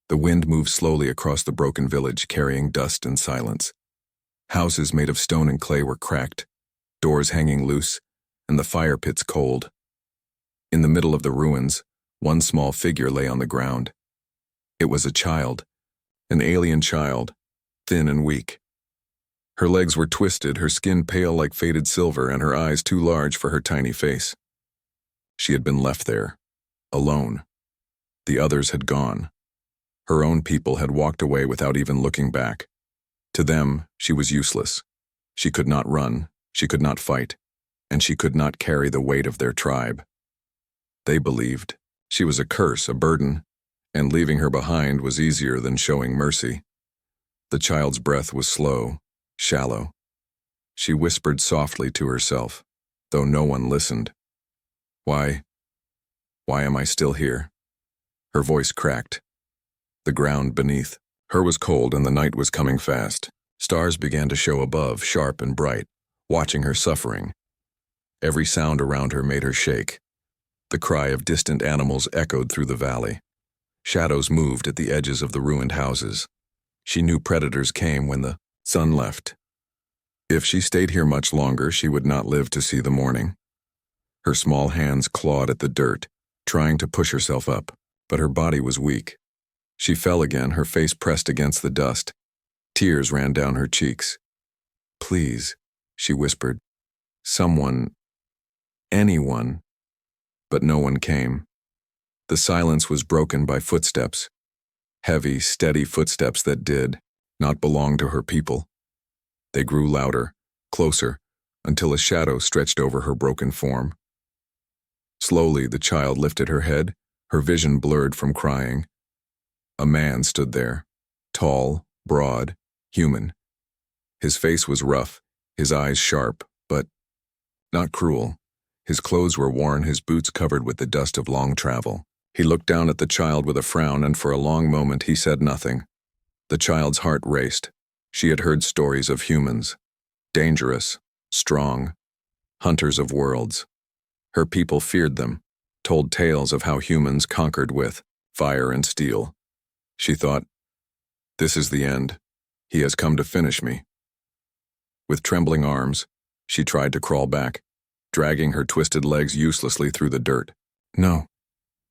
The wind moved slowly across the broken village, carrying dust and silence. Houses made of stone and clay were cracked, doors hanging loose, and the fire pits cold. In the middle of the ruins, one small figure lay on the ground. It was a child, an alien child, thin and weak. Her legs were twisted, her skin pale like faded silver, and her eyes too large for her tiny face. She had been left there, alone. The others had gone. Her own people had walked away without even looking back. To them, she was useless. She could not run, she could not fight, and she could not carry the weight of their tribe. They believed she was a curse, a burden, and leaving her behind was easier than showing mercy. The child's breath was slow, shallow. She whispered softly to herself, though no one listened. Why am I still here? Her voice cracked. The ground beneath her was cold and the night was coming fast. Stars began to show above, sharp and bright, watching her suffering. Every sound around her made her shake. The cry of distant animals echoed through the valley. Shadows moved at the edges of the ruined houses. She knew predators came when the sun left. If she stayed here much longer, she would not live to see the morning. Her small hands clawed at the dirt, trying to push herself up, but her body was weak. She fell again, her face pressed against the dust. Tears ran down her cheeks. "Please," she whispered. "Someone, anyone." But no one came. The silence was broken by footsteps. Heavy, steady footsteps that did not belong to her people. They grew louder, closer, until a shadow stretched over her broken form. Slowly, the child lifted her head, her vision blurred from crying. A man stood there, tall, broad, human. His face was rough, his eyes sharp, but not cruel. His clothes were worn, his boots covered with the dust of long travel. He looked down at the child with a frown, and for a long moment he said nothing. The child's heart raced. She had heard stories of humans, dangerous, strong, hunters of worlds. Her people feared them, told tales of how humans conquered with fire and steel. She thought, "This is the end. He has come to finish me." With trembling arms, she tried to crawl back, dragging her twisted legs uselessly through the dirt. "No,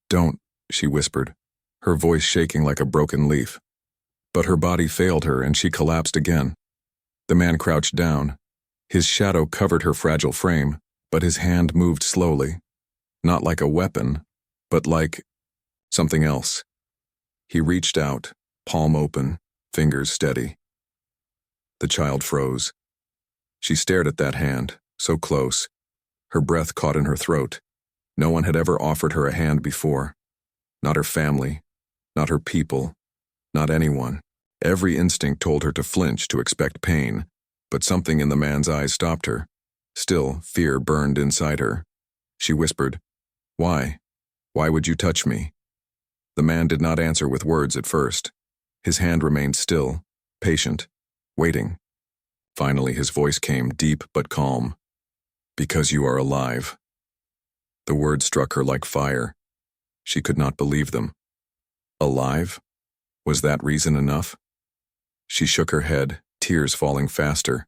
don't," she whispered, her voice shaking like a broken leaf. But her body failed her and she collapsed again. The man crouched down. His shadow covered her fragile frame, but his hand moved slowly. Not like a weapon, but like something else. He reached out, palm open, fingers steady. The child froze. She stared at that hand, so close. Her breath caught in her throat. No one had ever offered her a hand before. Not her family, not her people, not anyone. Every instinct told her to flinch, to expect pain, but something in the man's eyes stopped her. Still, fear burned inside her. She whispered, "Why? Why would you touch me?" The man did not answer with words at first. His hand remained still, patient, waiting. Finally, his voice came, deep but calm. "Because you are alive." The words struck her like fire. She could not believe them. Alive? Was that reason enough? She shook her head, tears falling faster.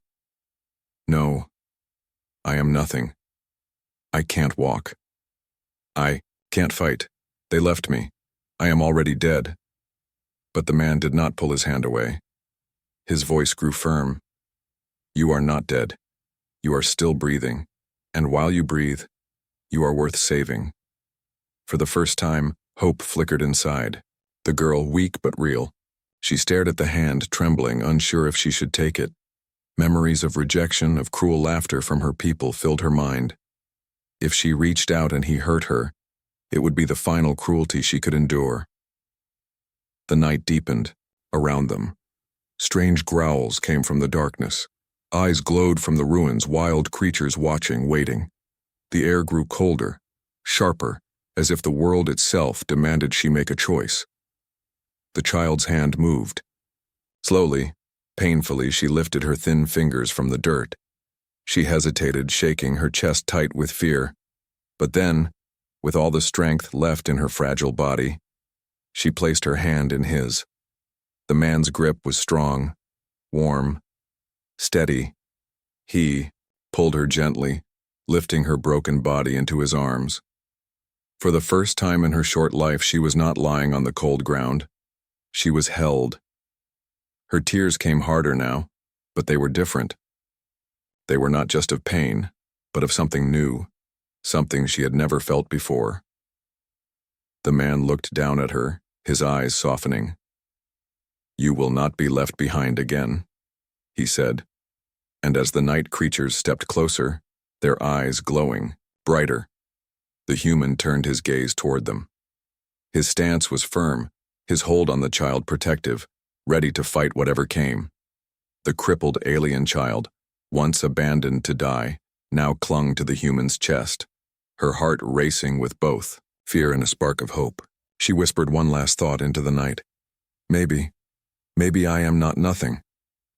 "No, I am nothing. I can't walk. I can't fight. They left me. I am already dead." But the man did not pull his hand away. His voice grew firm. "You are not dead. You are still breathing, and while you breathe, you are worth saving." For the first time, hope flickered inside. The girl, weak but real. She stared at the hand, trembling, unsure if she should take it. Memories of rejection, of cruel laughter from her people filled her mind. If she reached out and he hurt her, it would be the final cruelty she could endure. The night deepened around them. Strange growls came from the darkness. Eyes glowed from the ruins, wild creatures watching, waiting. The air grew colder, sharper, as if the world itself demanded she make a choice. The child's hand moved. Slowly, painfully, she lifted her thin fingers from the dirt. She hesitated, shaking her chest tight with fear. But then, with all the strength left in her fragile body, She placed her hand in his. The man's grip was strong, warm, steady. He pulled her gently, lifting her broken body into his arms. For the first time in her short life, she was not lying on the cold ground. She was held. Her tears came harder now, but they were different. They were not just of pain, but of something new, something she had never felt before. The man looked down at her, his eyes softening. "You will not be left behind again," he said. And as the night creatures stepped closer, their eyes glowing, brighter, the human turned his gaze toward them. His stance was firm, his hold on the child protective, ready to fight whatever came. The crippled alien child, once abandoned to die, now clung to the human's chest, her heart racing with both fear and a spark of hope. She whispered one last thought into the night. Maybe I am not nothing.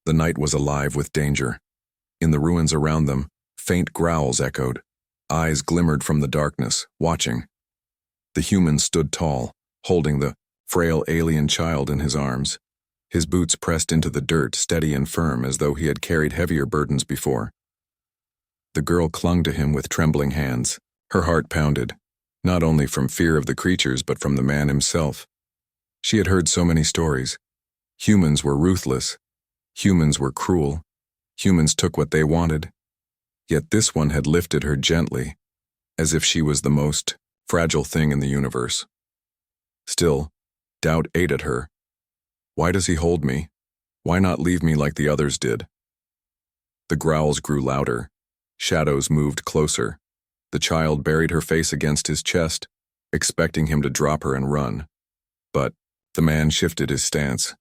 The night was alive with danger. In the ruins around them, faint growls echoed. Eyes glimmered from the darkness, watching. The human stood tall, holding the frail alien child in his arms. His boots pressed into the dirt, steady and firm, as though he had carried heavier burdens before. The girl clung to him with trembling hands. Her heart pounded, not only from fear of the creatures, but from the man himself. She had heard so many stories. Humans were ruthless. Humans were cruel. Humans took what they wanted. Yet this one had lifted her gently, as if she was the most fragile thing in the universe. Still, doubt ate at her. Why does he hold me? Why not leave me like the others did? The growls grew louder. Shadows moved closer. The child buried her face against his chest, expecting him to drop her and run. But the man shifted his stance,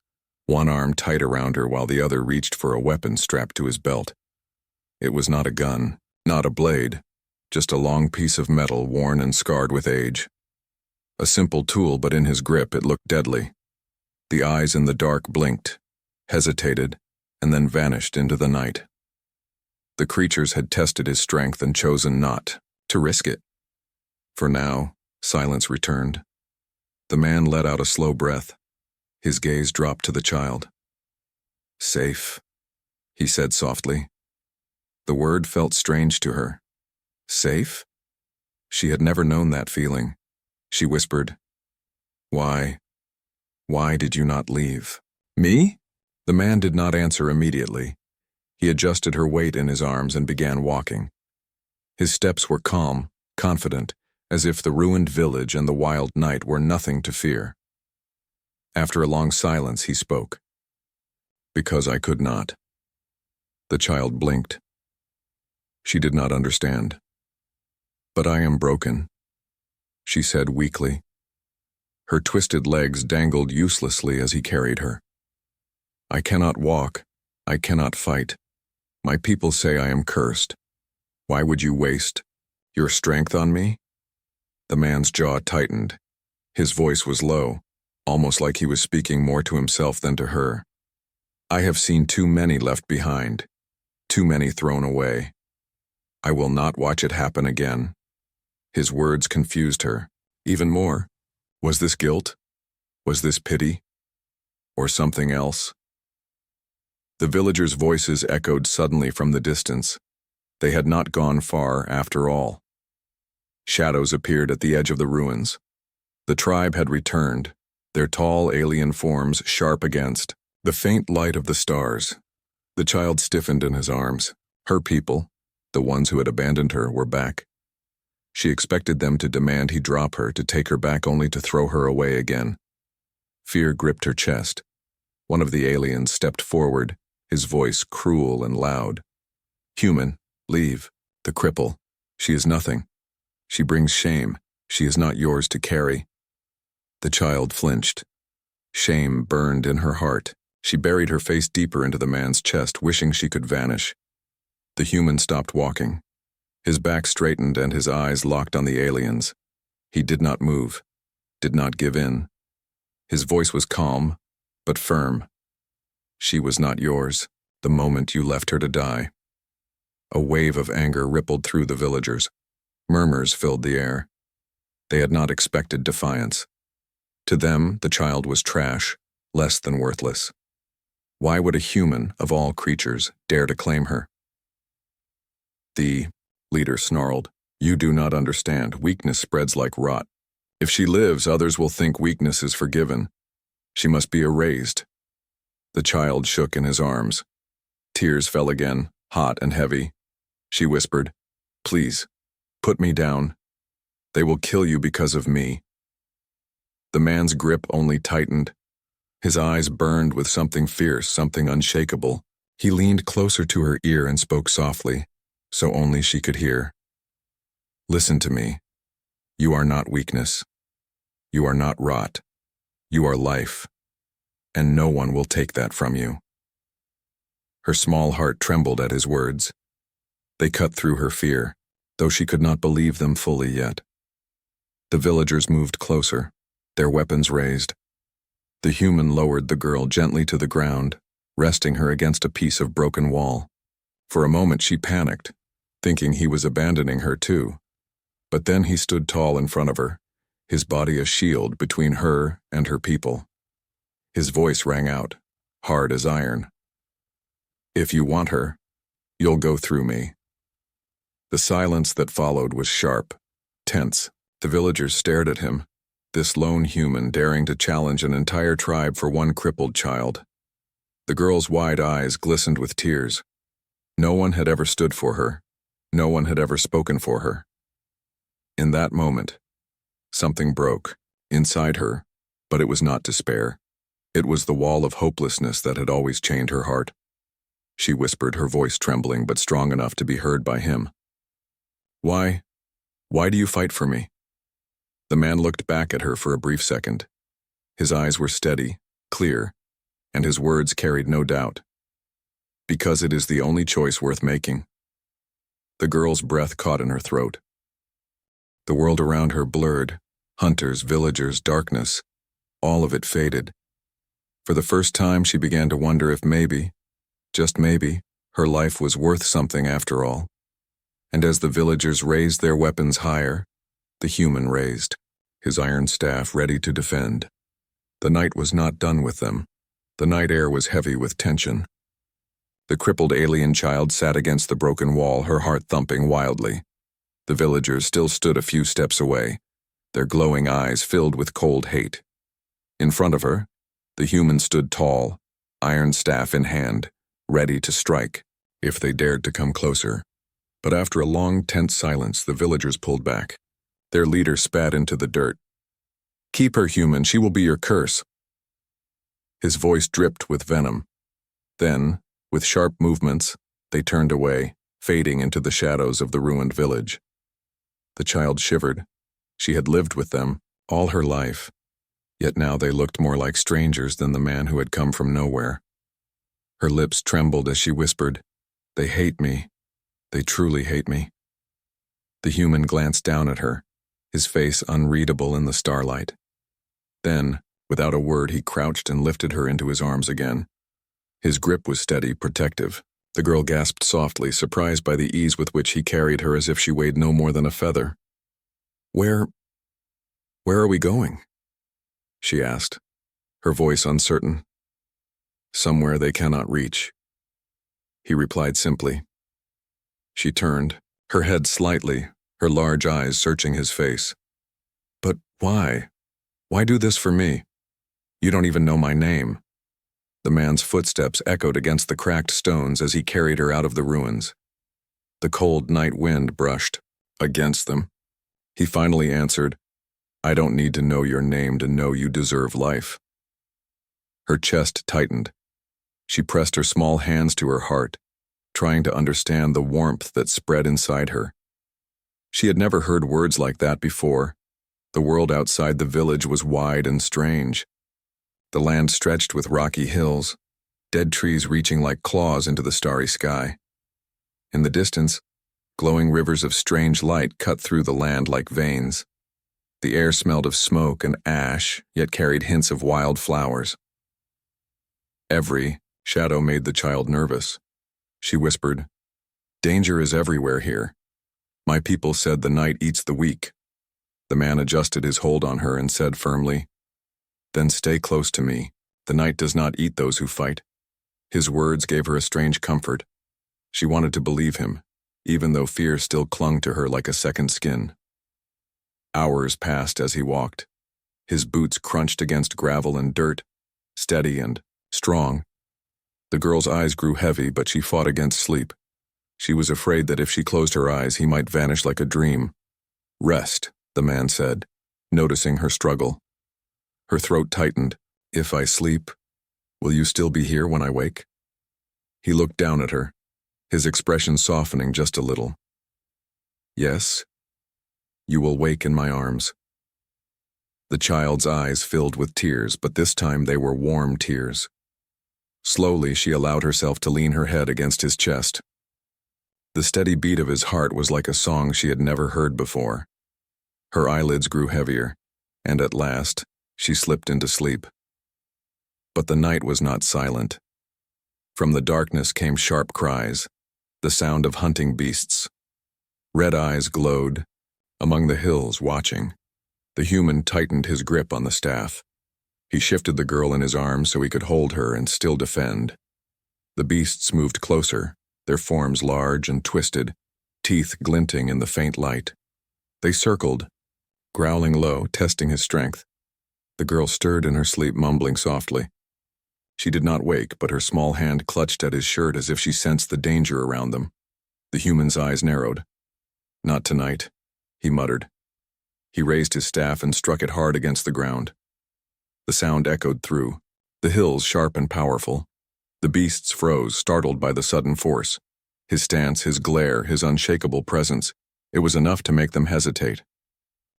one arm tight around her while the other reached for a weapon strapped to his belt. It was not a gun, not a blade, just a long piece of metal worn and scarred with age. A simple tool, but in his grip it looked deadly. The eyes in the dark blinked, hesitated, and then vanished into the night. The creatures had tested his strength and chosen not to risk it. For now, silence returned. The man let out a slow breath. His gaze dropped to the child. "Safe," he said softly. The word felt strange to her. Safe? She had never known that feeling. She whispered, Why did you not leave?" "Me?" The man did not answer immediately. He adjusted her weight in his arms and began walking. His steps were calm, confident, as if the ruined village and the wild night were nothing to fear. After a long silence, he spoke. "Because I could not." The child blinked. She did not understand. "But I am broken," she said weakly. Her twisted legs dangled uselessly as he carried her. "I cannot walk. I cannot fight. My people say I am cursed. Why would you waste your strength on me?" The man's jaw tightened. His voice was low, almost like he was speaking more to himself than to her. "I have seen too many left behind, too many thrown away. I will not watch it happen again." His words confused her. Even more. Was this guilt? Was this pity? Or something else? The villagers' voices echoed suddenly from the distance. They had not gone far after all. Shadows appeared at the edge of the ruins. The tribe had returned, their tall alien forms sharp against the faint light of the stars. The child stiffened in his arms. Her people, the ones who had abandoned her, were back. She expected them to demand he drop her, to take her back only to throw her away again. Fear gripped her chest. One of the aliens stepped forward, his voice cruel and loud. "Human, leave. The cripple. She is nothing. She brings shame. She is not yours to carry." The child flinched. Shame burned in her heart. She buried her face deeper into the man's chest, wishing she could vanish. The human stopped walking. His back straightened and his eyes locked on the aliens. He did not move, did not give in. His voice was calm, but firm. "She was not yours, the moment you left her to die." A wave of anger rippled through the villagers. Murmurs filled the air. They had not expected defiance. To them, the child was trash, less than worthless. Why would a human, of all creatures, dare to claim her? The leader snarled, "You do not understand. Weakness spreads like rot. If she lives, others will think weakness is forgiven. She must be erased." The child shook in his arms. Tears fell again, hot and heavy. She whispered, "Please, put me down. They will kill you because of me." The man's grip only tightened. His eyes burned with something fierce, something unshakable. He leaned closer to her ear and spoke softly, so only she could hear. "Listen to me. You are not weakness. You are not rot. You are life. And no one will take that from you." Her small heart trembled at his words. They cut through her fear, though she could not believe them fully yet. The villagers moved closer, their weapons raised. The human lowered the girl gently to the ground, resting her against a piece of broken wall. For a moment she panicked, thinking he was abandoning her too. But then he stood tall in front of her, his body a shield between her and her people. His voice rang out, hard as iron. "If you want her, you'll go through me." The silence that followed was sharp, tense. The villagers stared at him, this lone human daring to challenge an entire tribe for one crippled child. The girl's wide eyes glistened with tears. No one had ever stood for her. No one had ever spoken for her. In that moment, something broke inside her, but it was not despair. It was the wall of hopelessness that had always chained her heart. She whispered, her voice trembling but strong enough to be heard by him. Why do you fight for me?" The man looked back at her for a brief second. His eyes were steady, clear, and his words carried no doubt. "Because it is the only choice worth making." The girl's breath caught in her throat. The world around her blurred, hunters, villagers, darkness, all of it faded. For the first time she began to wonder if maybe, just maybe, her life was worth something after all. And as the villagers raised their weapons higher, the human raised, his iron staff ready to defend. The night was not done with them. The night air was heavy with tension. The crippled alien child sat against the broken wall, her heart thumping wildly. The villagers still stood a few steps away, their glowing eyes filled with cold hate. In front of her, the human stood tall, iron staff in hand, ready to strike, if they dared to come closer. But after a long, tense silence, the villagers pulled back. Their leader spat into the dirt. "Keep her, human, she will be your curse." His voice dripped with venom. Then, with sharp movements, they turned away, fading into the shadows of the ruined village. The child shivered. She had lived with them all her life, yet now they looked more like strangers than the man who had come from nowhere. Her lips trembled as she whispered, "They hate me. They truly hate me." The human glanced down at her, his face unreadable in the starlight. Then, without a word, he crouched and lifted her into his arms again. His grip was steady, protective. The girl gasped softly, surprised by the ease with which he carried her as if she weighed no more than a feather. Where are we going?" she asked, her voice uncertain. "Somewhere they cannot reach," he replied simply. She turned, her head slightly, her large eyes searching his face. "But why? Why do this for me? You don't even know my name." The man's footsteps echoed against the cracked stones as he carried her out of the ruins. The cold night wind brushed against them. He finally answered, "I don't need to know your name to know you deserve life." Her chest tightened. She pressed her small hands to her heart, trying to understand the warmth that spread inside her. She had never heard words like that before. The world outside the village was wide and strange. The land stretched with rocky hills, dead trees reaching like claws into the starry sky. In the distance, glowing rivers of strange light cut through the land like veins. The air smelled of smoke and ash, yet carried hints of wild flowers. Every shadow made the child nervous. She whispered, "Danger is everywhere here. My people said the night eats the weak." The man adjusted his hold on her and said firmly, Then stay close to me. The night does not eat those who fight. His words gave her a strange comfort. She wanted to believe him, even though fear still clung to her like a second skin. Hours passed as he walked. His boots crunched against gravel and dirt, steady and strong. The girl's eyes grew heavy, but she fought against sleep. She was afraid that if she closed her eyes, he might vanish like a dream. Rest, the man said, noticing her struggle. Her throat tightened. If I sleep, will you still be here when I wake? He looked down at her, his expression softening just a little. Yes, you will wake in my arms. The child's eyes filled with tears, but this time they were warm tears. Slowly, she allowed herself to lean her head against his chest. The steady beat of his heart was like a song she had never heard before. Her eyelids grew heavier, and at last, she slipped into sleep. But the night was not silent. From the darkness came sharp cries, the sound of hunting beasts. Red eyes glowed, among the hills watching. The human tightened his grip on the staff. He shifted the girl in his arms so he could hold her and still defend. The beasts moved closer, their forms large and twisted, teeth glinting in the faint light. They circled, growling low, testing his strength. The girl stirred in her sleep, mumbling softly. She did not wake, but her small hand clutched at his shirt as if she sensed the danger around them. The human's eyes narrowed. Not tonight, he muttered. He raised his staff and struck it hard against the ground. The sound echoed through, the hills sharp and powerful. The beasts froze, startled by the sudden force. His stance, his glare, his unshakable presence, it was enough to make them hesitate.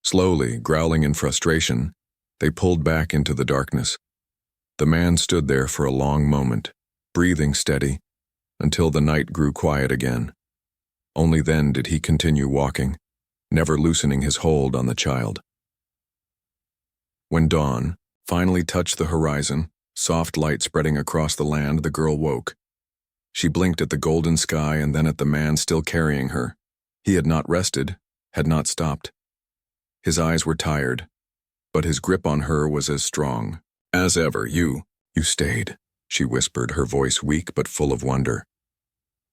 Slowly, growling in frustration, they pulled back into the darkness. The man stood there for a long moment, breathing steady, until the night grew quiet again. Only then did he continue walking, never loosening his hold on the child. When dawn finally touched the horizon, soft light spreading across the land, the girl woke. She blinked at the golden sky and then at the man still carrying her. He had not rested, had not stopped. His eyes were tired, but his grip on her was as strong. As ever, you stayed, she whispered, her voice weak but full of wonder.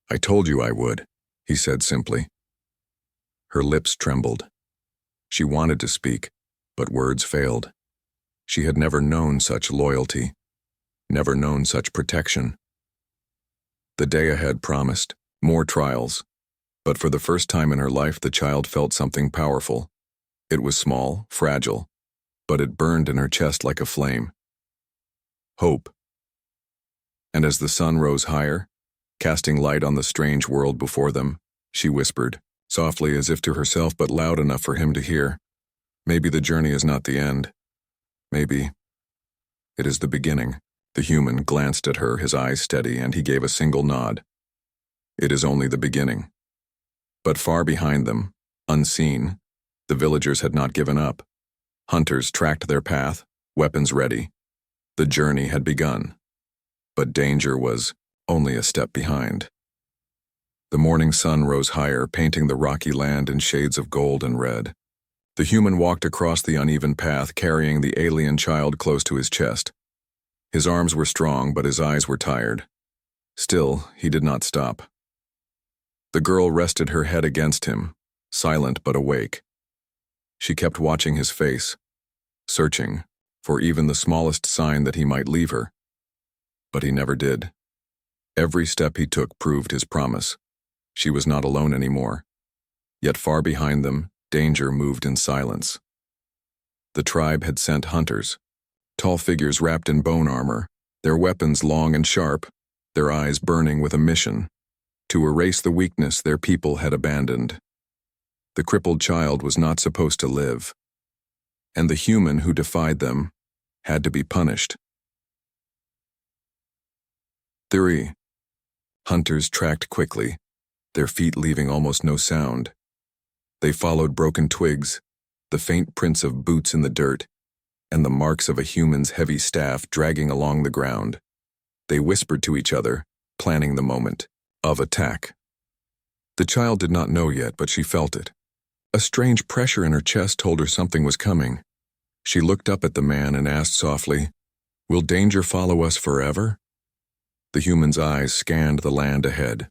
I told you I would, he said simply. Her lips trembled. She wanted to speak, but words failed. She had never known such loyalty, never known such protection. The day ahead promised more trials, but for the first time in her life the child felt something powerful. It was small, fragile, but it burned in her chest like a flame. Hope. And as the sun rose higher, casting light on the strange world before them, she whispered, softly as if to herself but loud enough for him to hear, maybe the journey is not the end. Maybe it is the beginning. The human glanced at her, his eyes steady, and he gave a single nod. It is only the beginning. But far behind them, unseen, the villagers had not given up. Hunters tracked their path, weapons ready. The journey had begun, but danger was only a step behind. The morning sun rose higher, painting the rocky land in shades of gold and red. The human walked across the uneven path, carrying the alien child close to his chest. His arms were strong, but his eyes were tired. Still, he did not stop. The girl rested her head against him, silent but awake. She kept watching his face, searching for even the smallest sign that he might leave her. But he never did. Every step he took proved his promise. She was not alone anymore. Yet far behind them, danger moved in silence. The tribe had sent hunters, tall figures wrapped in bone armor, their weapons long and sharp, their eyes burning with a mission, to erase the weakness their people had abandoned. The crippled child was not supposed to live, and the human who defied them had to be punished. 3. Hunters tracked quickly, their feet leaving almost no sound. They followed broken twigs, the faint prints of boots in the dirt, and the marks of a human's heavy staff dragging along the ground. They whispered to each other, planning the moment of attack. The child did not know yet, but she felt it. A strange pressure in her chest told her something was coming. She looked up at the man and asked softly, "Will danger follow us forever?" The human's eyes scanned the land ahead.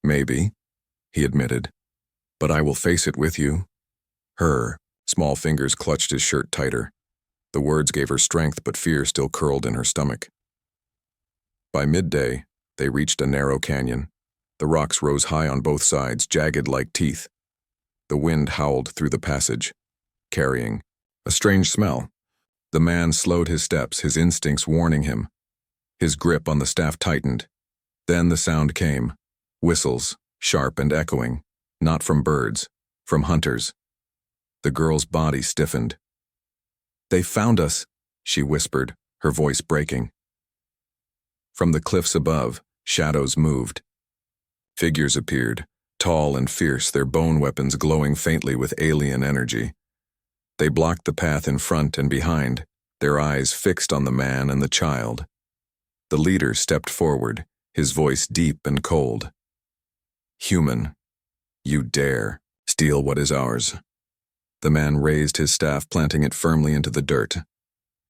"Maybe," he admitted, "but I will face it with you." Her small fingers clutched his shirt tighter. The words gave her strength, but fear still curled in her stomach. By midday, they reached a narrow canyon. The rocks rose high on both sides, jagged like teeth. The wind howled through the passage, carrying a strange smell. The man slowed his steps, his instincts warning him. His grip on the staff tightened. Then the sound came. Whistles, sharp and echoing, not from birds, from hunters. The girl's body stiffened. "They found us," she whispered, her voice breaking. From the cliffs above, shadows moved. Figures appeared, tall and fierce, their bone weapons glowing faintly with alien energy. They blocked the path in front and behind, their eyes fixed on the man and the child. The leader stepped forward, his voice deep and cold. "Human, you dare steal what is ours." The man raised his staff, planting it firmly into the dirt.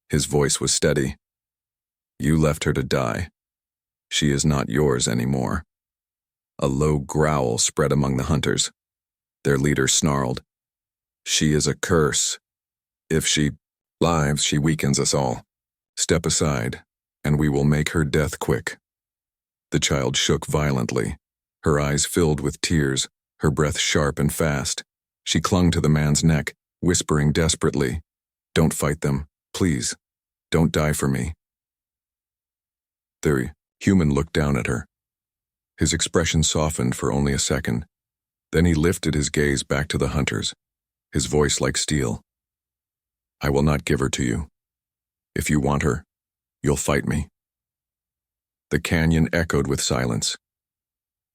His voice was steady. "You left her to die. She is not yours anymore." A low growl spread among the hunters. Their leader snarled, "She is a curse. If she lives, she weakens us all. Step aside, and we will make her death quick." The child shook violently, her eyes filled with tears, her breath sharp and fast. She clung to the man's neck, whispering desperately, "Don't fight them, please. Don't die for me." The human looked down at her. His expression softened for only a second. Then he lifted his gaze back to the hunters, his voice like steel. "I will not give her to you. If you want her, you'll fight me." The canyon echoed with silence.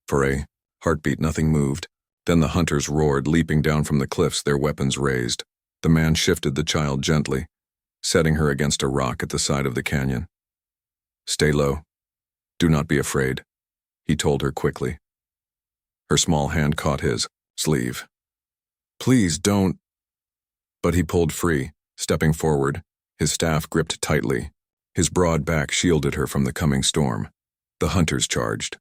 For a heartbeat, nothing moved. Then the hunters roared, leaping down from the cliffs, their weapons raised. The man shifted the child gently, setting her against a rock at the side of the canyon. "Stay low. Do not be afraid," he told her quickly. Her small hand caught his sleeve. "Please don't." But he pulled free, stepping forward, his staff gripped tightly. His broad back shielded her from the coming storm. The hunters charged.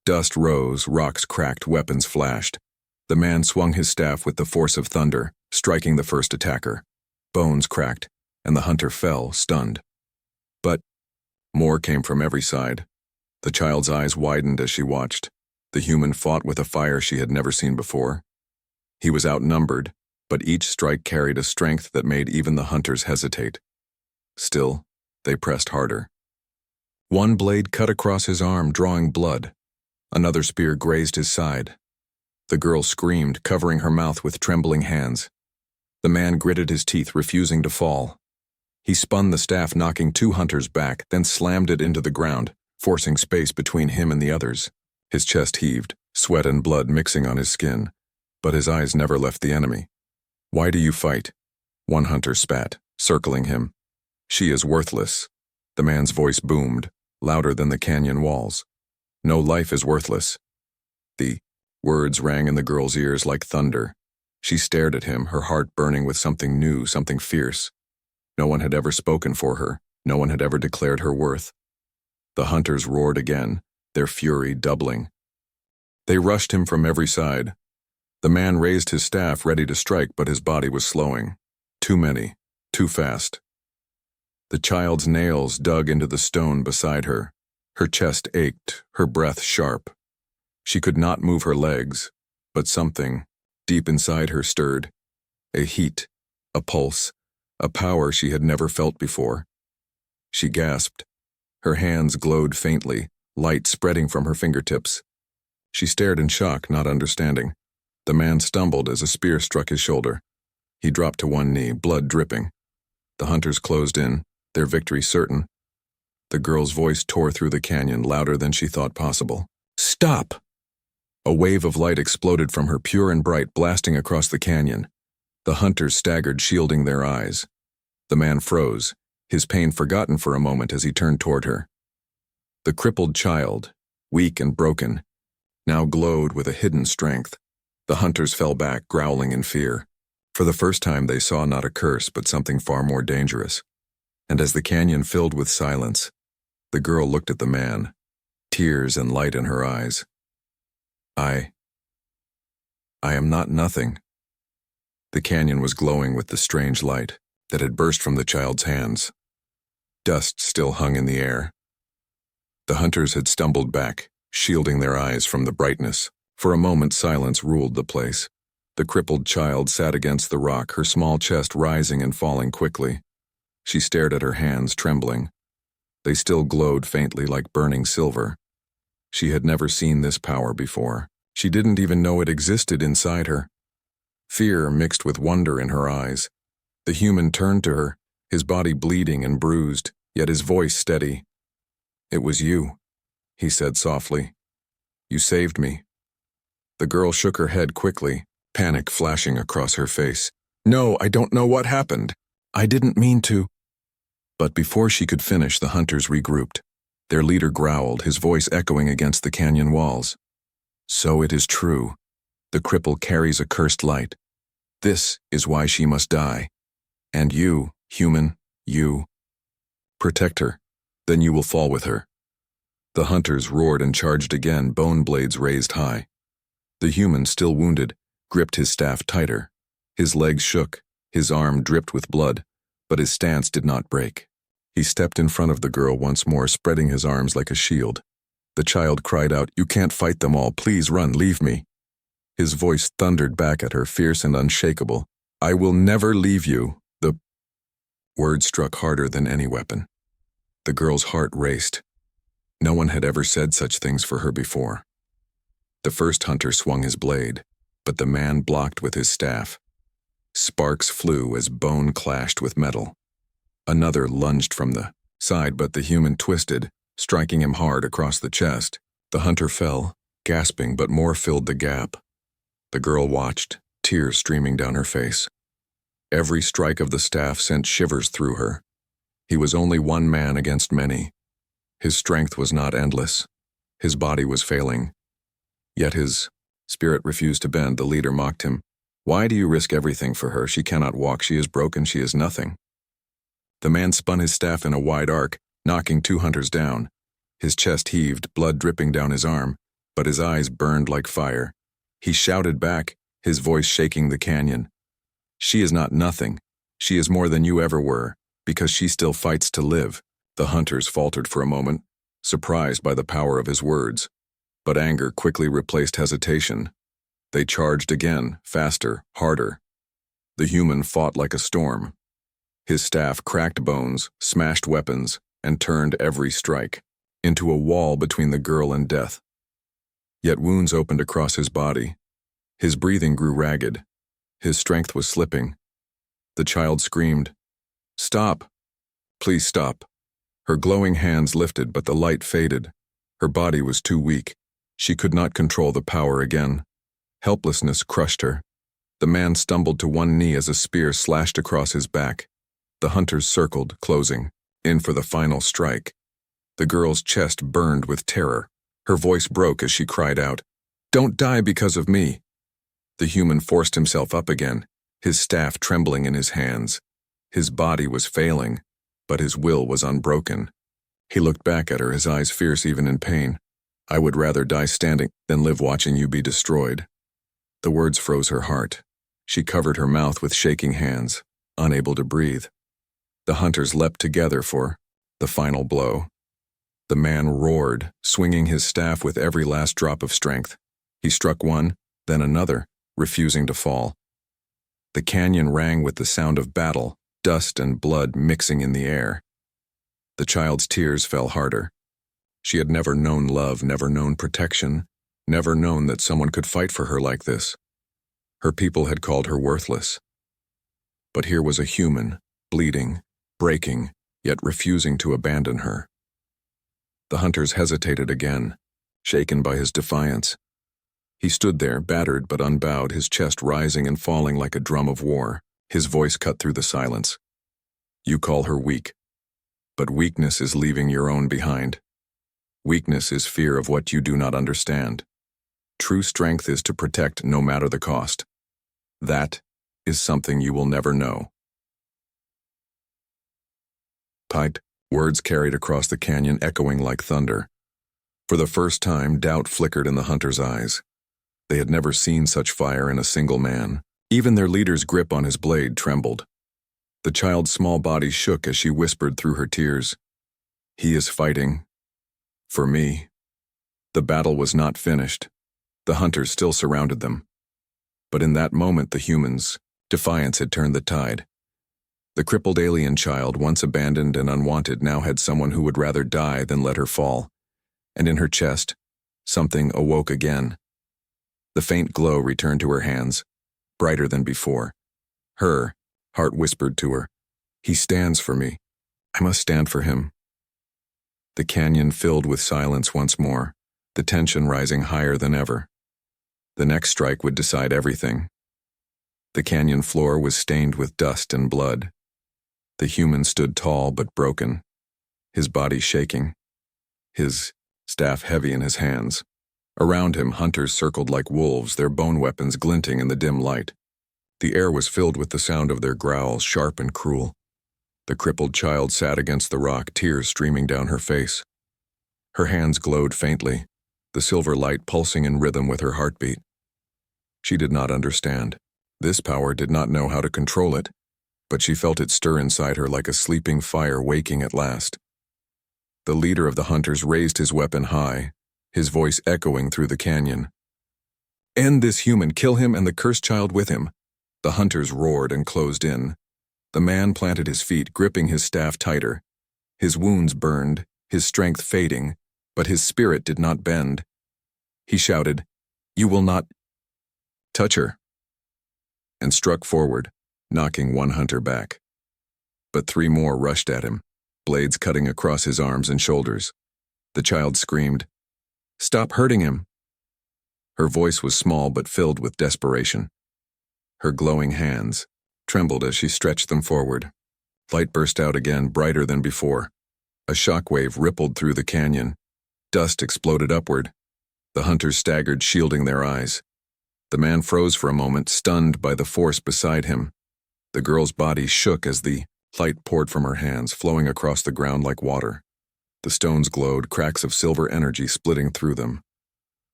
Dust rose, rocks cracked, weapons flashed. The man swung his staff with the force of thunder, striking the first attacker. Bones cracked, and the hunter fell, stunned. But more came from every side. The child's eyes widened as she watched. The human fought with a fire she had never seen before. He was outnumbered, but each strike carried a strength that made even the hunters hesitate. Still, they pressed harder. One blade cut across his arm, drawing blood. Another spear grazed his side. The girl screamed, covering her mouth with trembling hands. The man gritted his teeth, refusing to fall. He spun the staff, knocking two hunters back, then slammed it into the ground, forcing space between him and the others. His chest heaved, sweat and blood mixing on his skin, but his eyes never left the enemy. "Why do you fight?" One hunter spat, circling him. "She is worthless." The man's voice boomed, louder than the canyon walls. "No life is worthless." The words rang in the girl's ears like thunder. She stared at him, her heart burning with something new, something fierce. No one had ever spoken for her. No one had ever declared her worth. The hunters roared again, their fury doubling. They rushed him from every side. The man raised his staff, ready to strike, but his body was slowing. Too many, too fast. The child's nails dug into the stone beside her. Her chest ached, her breath sharp. She could not move her legs, but something deep inside her stirred. A heat, a pulse, a power she had never felt before. She gasped. Her hands glowed faintly, light spreading from her fingertips. She stared in shock, not understanding. The man stumbled as a spear struck his shoulder. He dropped to one knee, blood dripping. The hunters closed in, their victory certain. The girl's voice tore through the canyon, louder than she thought possible. "Stop!" A wave of light exploded from her, pure and bright, blasting across the canyon. The hunters staggered, shielding their eyes. The man froze, his pain forgotten for a moment as he turned toward her. The crippled child, weak and broken, now glowed with a hidden strength. The hunters fell back, growling in fear. For the first time they saw not a curse but something far more dangerous. And as the canyon filled with silence, the girl looked at the man, tears and light in her eyes. I am not nothing. The canyon was glowing with the strange light that had burst from the child's hands. Dust still hung in the air. The hunters had stumbled back, shielding their eyes from the brightness. For a moment silence ruled the place. The crippled child sat against the rock, her small chest rising and falling quickly. She stared at her hands, trembling. They still glowed faintly like burning silver. She had never seen this power before. She didn't even know it existed inside her. Fear mixed with wonder in her eyes. The human turned to her, his body bleeding and bruised, yet his voice steady. "It was you," he said softly. "You saved me." The girl shook her head quickly, panic flashing across her face. "No, I don't know what happened. I didn't mean to." But before she could finish, the hunters regrouped. Their leader growled, his voice echoing against the canyon walls. "So it is true. The cripple carries a cursed light. This is why she must die. And you, human, you. Protect her, then you will fall with her." The hunters roared and charged again, bone blades raised high. The human, still wounded, gripped his staff tighter. His legs shook, his arm dripped with blood, but his stance did not break. He stepped in front of the girl once more, spreading his arms like a shield. The child cried out, "You can't fight them all. Please run, leave me." His voice thundered back at her, fierce and unshakable. "I will never leave you." The word struck harder than any weapon. The girl's heart raced. No one had ever said such things for her before. The first hunter swung his blade, but the man blocked with his staff. Sparks flew as bone clashed with metal. Another lunged from the side, but the human twisted, striking him hard across the chest. The hunter fell, gasping, but more filled the gap. The girl watched, tears streaming down her face. Every strike of the staff sent shivers through her. He was only one man against many. His strength was not endless. His body was failing. Yet his spirit refused to bend. The leader mocked him. "Why do you risk everything for her? She cannot walk. She is broken. She is nothing." The man spun his staff in a wide arc, knocking two hunters down. His chest heaved, blood dripping down his arm, but his eyes burned like fire. He shouted back, his voice shaking the canyon. "She is not nothing. She is more than you ever were, because she still fights to live." The hunters faltered for a moment, surprised by the power of his words. But anger quickly replaced hesitation. They charged again, faster, harder. The human fought like a storm. His staff cracked bones, smashed weapons, and turned every strike into a wall between the girl and death. Yet wounds opened across his body. His breathing grew ragged. His strength was slipping. The child screamed, "Stop! Please stop." Her glowing hands lifted, but the light faded. Her body was too weak. She could not control the power again. Helplessness crushed her. The man stumbled to one knee as a spear slashed across his back. The hunters circled, closing, in for the final strike. The girl's chest burned with terror. Her voice broke as she cried out, "Don't die because of me." The human forced himself up again, his staff trembling in his hands. His body was failing, but his will was unbroken. He looked back at her, his eyes fierce even in pain. "I would rather die standing than live watching you be destroyed." The words froze her heart. She covered her mouth with shaking hands, unable to breathe. The hunters leapt together for the final blow. The man roared, swinging his staff with every last drop of strength. He struck one, then another, refusing to fall. The canyon rang with the sound of battle, dust and blood mixing in the air. The child's tears fell harder. She had never known love, never known protection, never known that someone could fight for her like this. Her people had called her worthless. But here was a human, bleeding, breaking, yet refusing to abandon her. The hunters hesitated again, shaken by his defiance. He stood there, battered but unbowed, his chest rising and falling like a drum of war. His voice cut through the silence. "You call her weak, but weakness is leaving your own behind. Weakness is fear of what you do not understand. True strength is to protect no matter the cost. That is something you will never know. Pied, words carried across the canyon echoing like thunder. For the first time, doubt flickered in the hunters' eyes. They had never seen such fire in a single man. Even their leader's grip on his blade trembled. The child's small body shook as she whispered through her tears, "He is fighting. For me." The battle was not finished. The hunters still surrounded them. But in that moment, the humans' defiance had turned the tide. The crippled alien child, once abandoned and unwanted, now had someone who would rather die than let her fall. And in her chest, something awoke again. The faint glow returned to her hands, brighter than before. Her heart whispered to her, "He stands for me. I must stand for him." The canyon filled with silence once more, the tension rising higher than ever. The next strike would decide everything. The canyon floor was stained with dust and blood. The human stood tall but broken, his body shaking, his staff heavy in his hands. Around him, hunters circled like wolves, their bone weapons glinting in the dim light. The air was filled with the sound of their growls, sharp and cruel. The crippled child sat against the rock, tears streaming down her face. Her hands glowed faintly, the silver light pulsing in rhythm with her heartbeat. She did not understand. This power did not know how to control it, but she felt it stir inside her like a sleeping fire waking at last. The leader of the hunters raised his weapon high, his voice echoing through the canyon. "End this human, kill him and the cursed child with him." The hunters roared and closed in. The man planted his feet, gripping his staff tighter. His wounds burned, his strength fading, but his spirit did not bend. He shouted, "You will not touch her," and struck forward, knocking one hunter back. But three more rushed at him, blades cutting across his arms and shoulders. The child screamed, "Stop hurting him." Her voice was small but filled with desperation. Her glowing hands trembled as she stretched them forward. Light burst out again, brighter than before. A shockwave rippled through the canyon. Dust exploded upward. The hunters staggered, shielding their eyes. The man froze for a moment, stunned by the force beside him. The girl's body shook as the light poured from her hands, flowing across the ground like water. The stones glowed, cracks of silver energy splitting through them.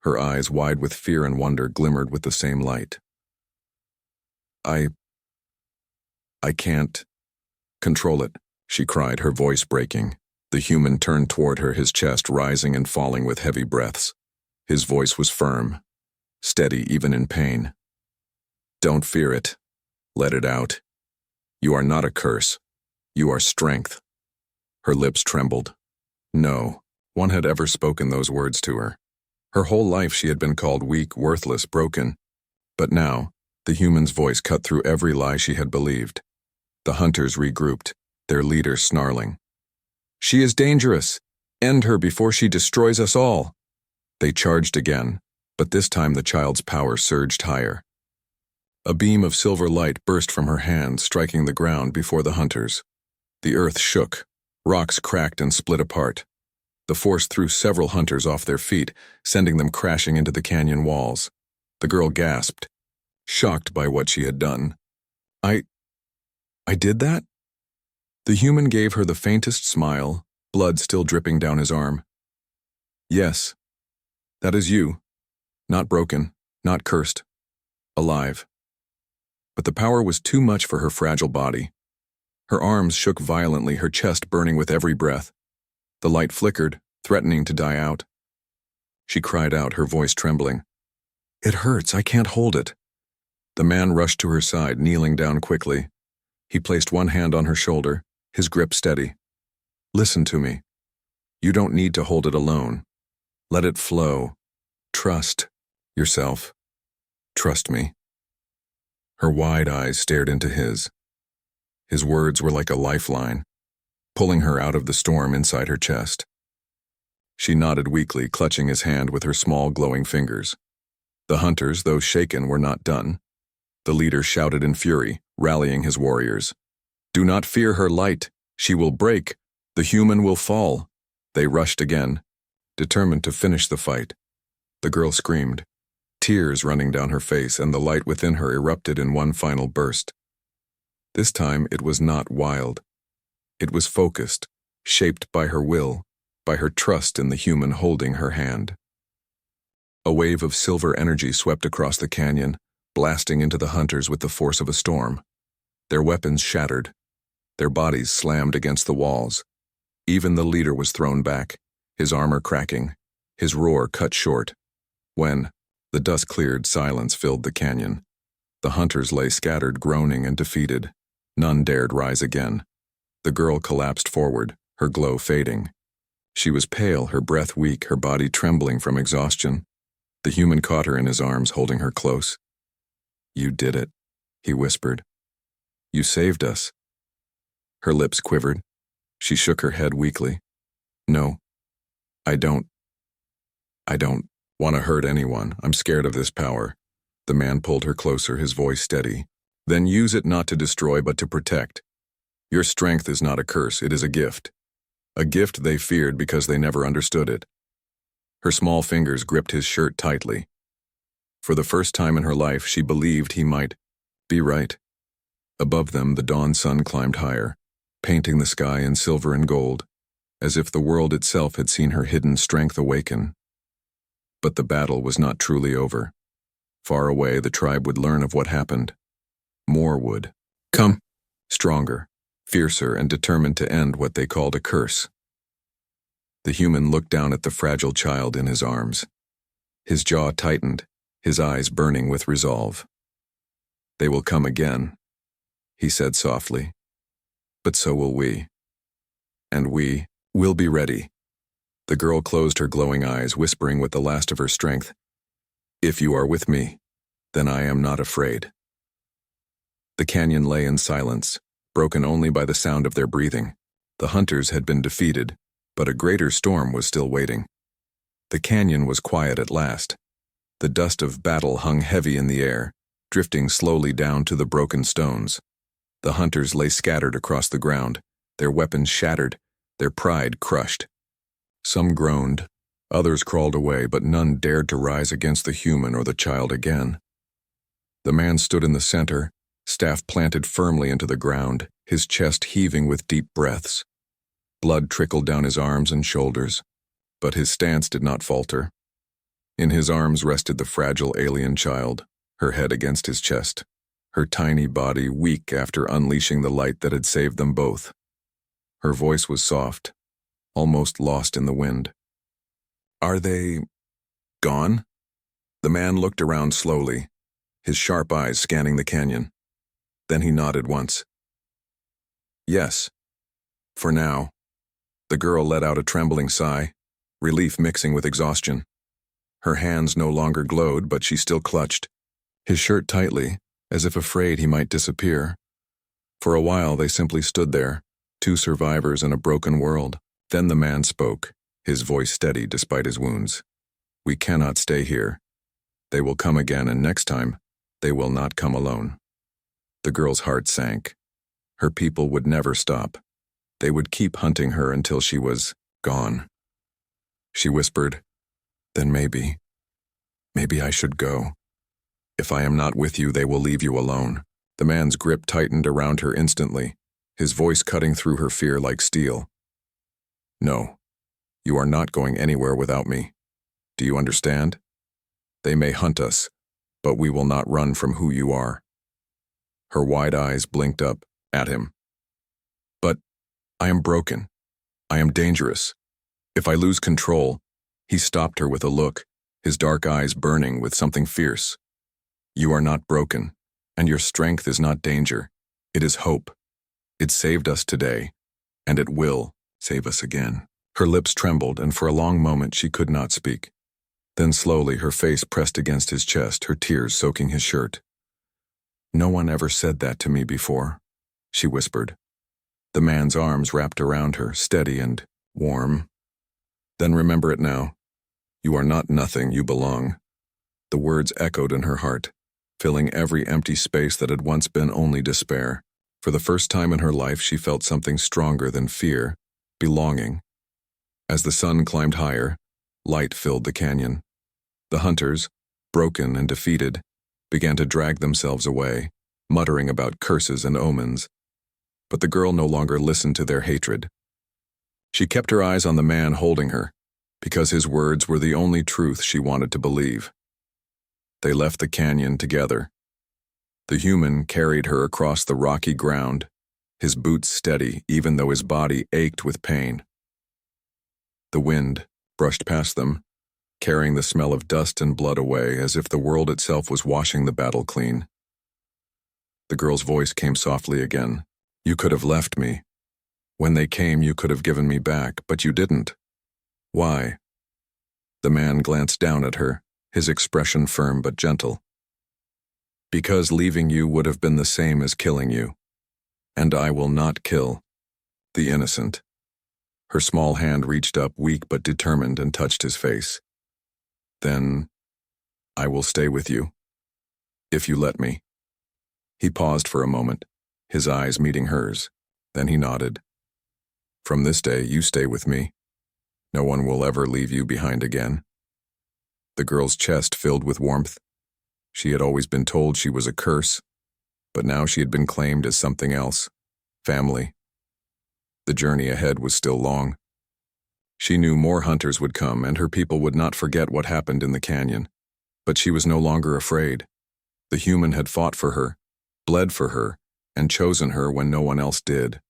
Her eyes, wide with fear and wonder, glimmered with the same light. I can't control it," she cried, her voice breaking. The human turned toward her, his chest rising and falling with heavy breaths. His voice was firm, steady even in pain. "Don't fear it. Let it out. You are not a curse. You are strength." Her lips trembled. No one had ever spoken those words to her. Her whole life she had been called weak, worthless, broken. But now, the human's voice cut through every lie she had believed. The hunters regrouped, their leader snarling, "She is dangerous. End her before she destroys us all." They charged again, but this time the child's power surged higher. A beam of silver light burst from her hand, striking the ground before the hunters. The earth shook, rocks cracked and split apart. The force threw several hunters off their feet, sending them crashing into the canyon walls. The girl gasped, shocked by what she had done. I did that?" The human gave her the faintest smile, blood still dripping down his arm. "Yes, that is you. Not broken, not cursed. Alive." But the power was too much for her fragile body. Her arms shook violently, her chest burning with every breath. The light flickered, threatening to die out. She cried out, her voice trembling. "It hurts, I can't hold it." The man rushed to her side, kneeling down quickly. He placed one hand on her shoulder, his grip steady. "Listen to me. You don't need to hold it alone. Let it flow. Trust yourself. Trust me." Her wide eyes stared into his. His words were like a lifeline, pulling her out of the storm inside her chest. She nodded weakly, clutching his hand with her small glowing fingers. The hunters, though shaken, were not done. The leader shouted in fury, rallying his warriors. "Do not fear her light. She will break. The human will fall." They rushed again, determined to finish the fight. The girl screamed, tears running down her face, and the light within her erupted in one final burst. This time it was not wild. It was focused, shaped by her will, by her trust in the human holding her hand. A wave of silver energy swept across the canyon, blasting into the hunters with the force of a storm. Their weapons shattered. Their bodies slammed against the walls. Even the leader was thrown back, his armor cracking, his roar cut short. When the dust cleared, silence filled the canyon. The hunters lay scattered, groaning and defeated. None dared rise again. The girl collapsed forward, her glow fading. She was pale, her breath weak, her body trembling from exhaustion. The human caught her in his arms, holding her close. "You did it," he whispered. "You saved us." Her lips quivered. She shook her head weakly. "No, I don't want to hurt anyone. I'm scared of this power." The man pulled her closer, his voice steady. "Then use it not to destroy but to protect. Your strength is not a curse, it is a gift. A gift they feared because they never understood it." Her small fingers gripped his shirt tightly. For the first time in her life, she believed he might be right. Above them, the dawn sun climbed higher, painting the sky in silver and gold, as if the world itself had seen her hidden strength awaken. But the battle was not truly over. Far away, the tribe would learn of what happened. More would come, stronger, fiercer, and determined to end what they called a curse. The human looked down at the fragile child in his arms. His jaw tightened, his eyes burning with resolve. "They will come again," he said softly. "But so will we. And we will be ready." The girl closed her glowing eyes, whispering with the last of her strength, "If you are with me, then I am not afraid." The canyon lay in silence, broken only by the sound of their breathing. The hunters had been defeated, but a greater storm was still waiting. The canyon was quiet at last. The dust of battle hung heavy in the air, drifting slowly down to the broken stones. The hunters lay scattered across the ground, their weapons shattered, their pride crushed. Some groaned, others crawled away, but none dared to rise against the human or the child again. The man stood in the center, staff planted firmly into the ground, his chest heaving with deep breaths. Blood trickled down his arms and shoulders, but his stance did not falter. In his arms rested the fragile alien child, her head against his chest, her tiny body weak after unleashing the light that had saved them both. Her voice was soft, almost lost in the wind. "Are they gone?" The man looked around slowly, his sharp eyes scanning the canyon. Then he nodded once. "Yes, for now." The girl let out a trembling sigh, relief mixing with exhaustion. Her hands no longer glowed, but she still clutched his shirt tightly, as if afraid he might disappear. For a while they simply stood there, two survivors in a broken world. Then the man spoke, his voice steady despite his wounds. "We cannot stay here. They will come again, and next time, they will not come alone." The girl's heart sank. Her people would never stop. They would keep hunting her until she was gone. She whispered, "Then maybe I should go. If I am not with you, they will leave you alone." The man's grip tightened around her instantly, his voice cutting through her fear like steel. "No, you are not going anywhere without me. Do you understand? They may hunt us, but we will not run from who you are." Her wide eyes blinked up at him. "But I am broken. I am dangerous. If I lose control..." He stopped her with a look, his dark eyes burning with something fierce. "You are not broken, and your strength is not danger. It is hope. It saved us today, and it will save us again." Her lips trembled, and for a long moment she could not speak. Then slowly her face pressed against his chest, her tears soaking his shirt. "No one ever said that to me before," she whispered. The man's arms wrapped around her, steady and warm. "Then remember it now. You are not nothing, you belong." The words echoed in her heart, filling every empty space that had once been only despair. For the first time in her life, she felt something stronger than fear, belonging. As the sun climbed higher, light filled the canyon. The hunters, broken and defeated, began to drag themselves away, muttering about curses and omens. But the girl no longer listened to their hatred. She kept her eyes on the man holding her, because his words were the only truth she wanted to believe. They left the canyon together. The human carried her across the rocky ground, his boots steady even though his body ached with pain. The wind brushed past them, carrying the smell of dust and blood away as if the world itself was washing the battle clean. The girl's voice came softly again. "You could have left me. When they came, you could have given me back, but you didn't. Why?" The man glanced down at her, his expression firm but gentle. "Because leaving you would have been the same as killing you. And I will not kill the innocent." Her small hand reached up, weak but determined, and touched his face. "Then I will stay with you, if you let me." He paused for a moment, his eyes meeting hers. Then he nodded. "From this day, you stay with me. No one will ever leave you behind again." The girl's chest filled with warmth. She had always been told she was a curse, but now she had been claimed as something else, family. The journey ahead was still long. She knew more hunters would come, and her people would not forget what happened in the canyon. But she was no longer afraid. The human had fought for her, bled for her, and chosen her when no one else did.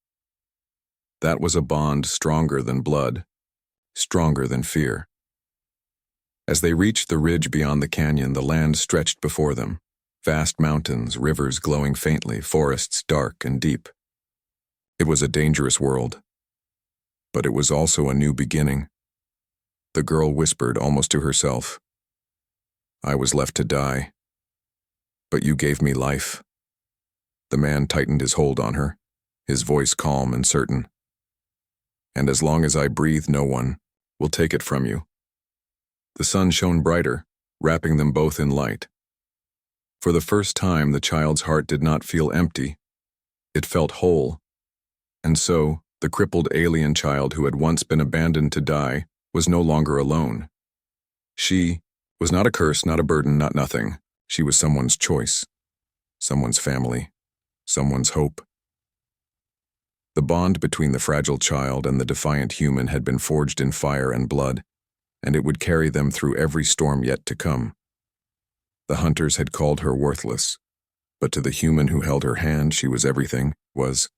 That was a bond stronger than blood, stronger than fear. As they reached the ridge beyond the canyon, the land stretched before them. Vast mountains, rivers glowing faintly, forests dark and deep. It was a dangerous world, but it was also a new beginning. The girl whispered almost to herself, "I was left to die, but you gave me life." The man tightened his hold on her, his voice calm and certain. "And as long as I breathe, no one will take it from you." The sun shone brighter, wrapping them both in light. For the first time, the child's heart did not feel empty. It felt whole. And so, the crippled alien child who had once been abandoned to die was no longer alone. She was not a curse, not a burden, not nothing. She was someone's choice, someone's family, someone's hope. The bond between the fragile child and the defiant human had been forged in fire and blood, and it would carry them through every storm yet to come. The hunters had called her worthless, but to the human who held her hand, she was everything, was